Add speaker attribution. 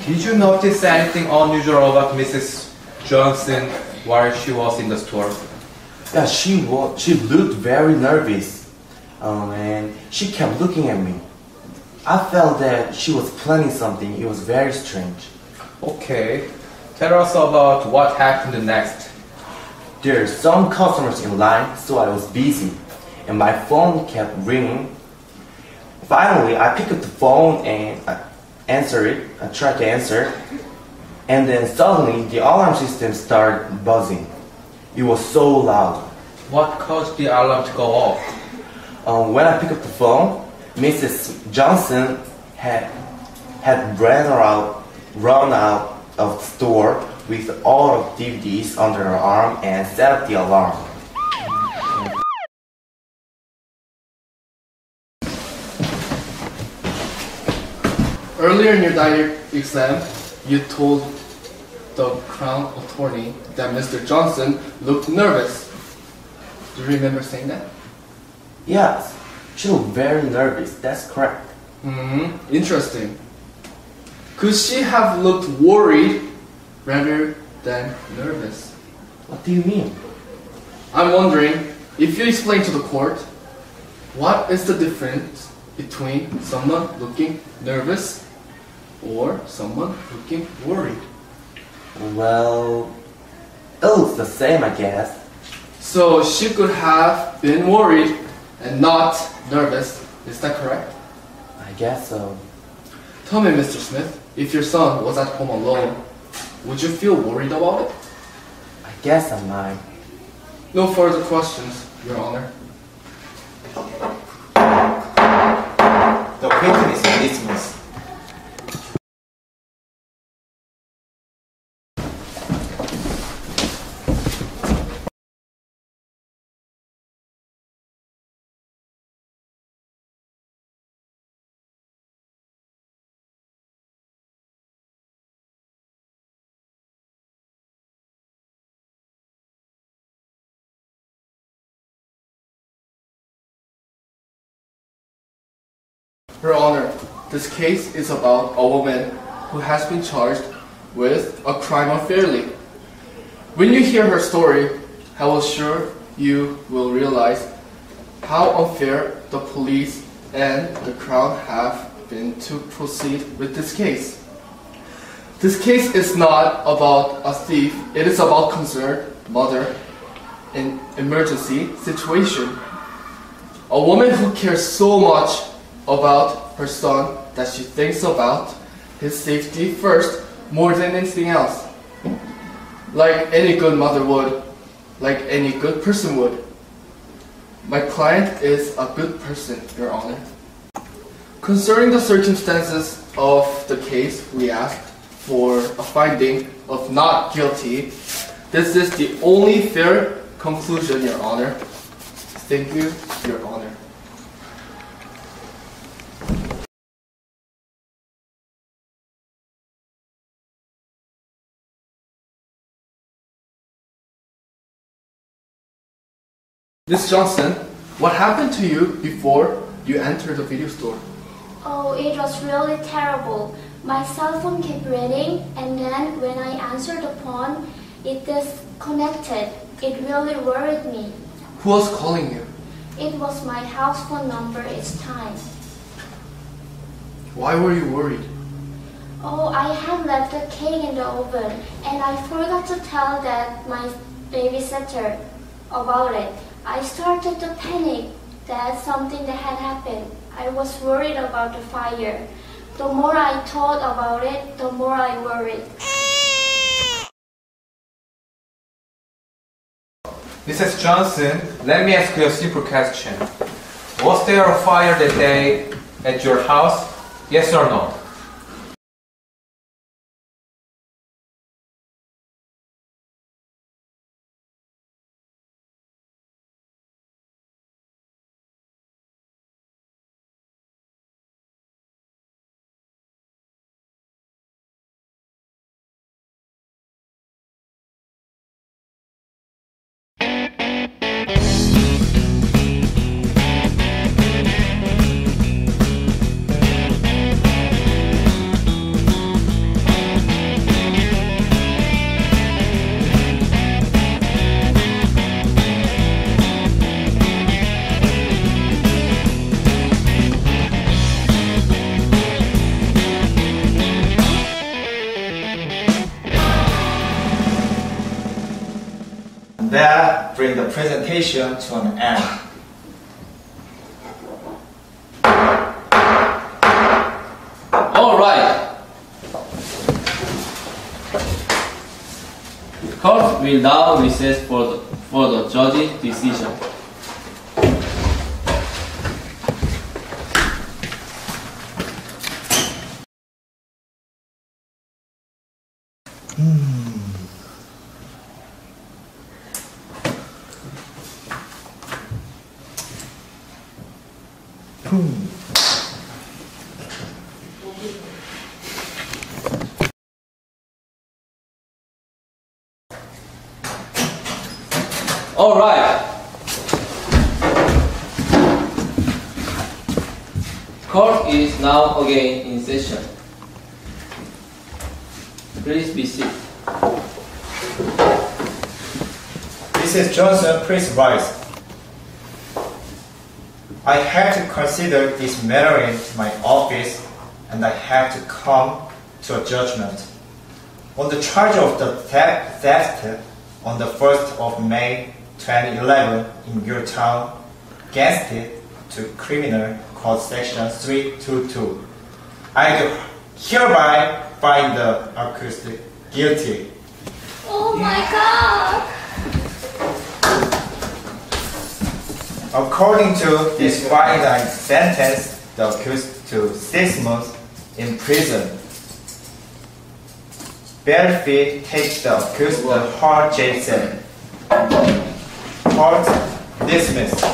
Speaker 1: Did you notice anything unusual about Mrs. Johnson while she was in the store?
Speaker 2: Yeah, she looked very nervous, and she kept looking at me. I felt that she was planning something. It was very strange.
Speaker 1: Okay, tell us about what happened next.
Speaker 2: There are some customers in line, so I was busy, and my phone kept ringing. Finally, I picked up the phone and I answered it. I tried to answer, and then suddenly the alarm system started buzzing. It was so loud.
Speaker 1: What caused the alarm to go off?
Speaker 2: When I picked up the phone, Mrs. Johnson had run out of the store with all of DVDs under her arm and set up the alarm.
Speaker 3: Earlier in your diary exam, you told the Crown attorney that Mr. Johnson looked nervous. Do you remember saying that?
Speaker 2: Yes, she looked very nervous. That's correct.
Speaker 3: Interesting. Could she have looked worried rather than nervous?
Speaker 2: What do you mean?
Speaker 3: I'm wondering if you explain to the court what is the difference between someone looking nervous or someone looking worried.
Speaker 2: Well, it looks the same, I guess.
Speaker 3: So she could have been worried and not nervous. Is that correct?
Speaker 2: I guess so.
Speaker 3: Tell me, Mr. Smith, if your son was at home alone, would you feel worried about it?
Speaker 2: I guess I might.
Speaker 3: No further questions, Your Honor.
Speaker 1: The witness is dismissed.
Speaker 3: Your Honor, this case is about a woman who has been charged with a crime unfairly. When you hear her story, I will sure you will realize how unfair the police and the Crown have been to proceed with this case. This case is not about a thief, it is about concerned mother in emergency situation. A woman who cares so much about her son that she thinks about his safety first more than anything else. Like any good mother would, like any good person would. My client is a good person, Your Honor. Concerning the circumstances of the case, we ask for a finding of not guilty. This is the only fair conclusion, Your Honor. Thank you, Your Honor. Miss Johnson, what happened to you before you entered the video store?
Speaker 4: Oh, it was really terrible. My cell phone kept ringing, and then when I answered the phone, it disconnected. It really worried me.
Speaker 3: Who was calling you?
Speaker 4: It was my house phone number each time.
Speaker 3: Why were you worried?
Speaker 4: Oh, I had left the cake in the oven, and I forgot to tell that my babysitter about it. I started to panic that something that had happened. I was worried about the fire. The more I thought about it, the more I worried.
Speaker 1: Mrs. Johnson, let me ask you a simple question. Was there a fire that day at your house? Yes or no?
Speaker 5: bring the presentation to an end.
Speaker 3: All right. Court will now recess for the judge's decision. All right. Court is now again in session. Please be seated.
Speaker 5: Mrs. Johnson, please rise. I have to consider this matter in my office, and I have to come to a judgment. On the charge of the theft on the 1st of May 2011 in your town, against it to Criminal Code Section 322. I do hereby find the accused guilty.
Speaker 4: Oh my God!
Speaker 5: According to this finding, I sentence the accused to 6 months in prison. Bail fee takes the accused to the hard jail cell. Court dismissed.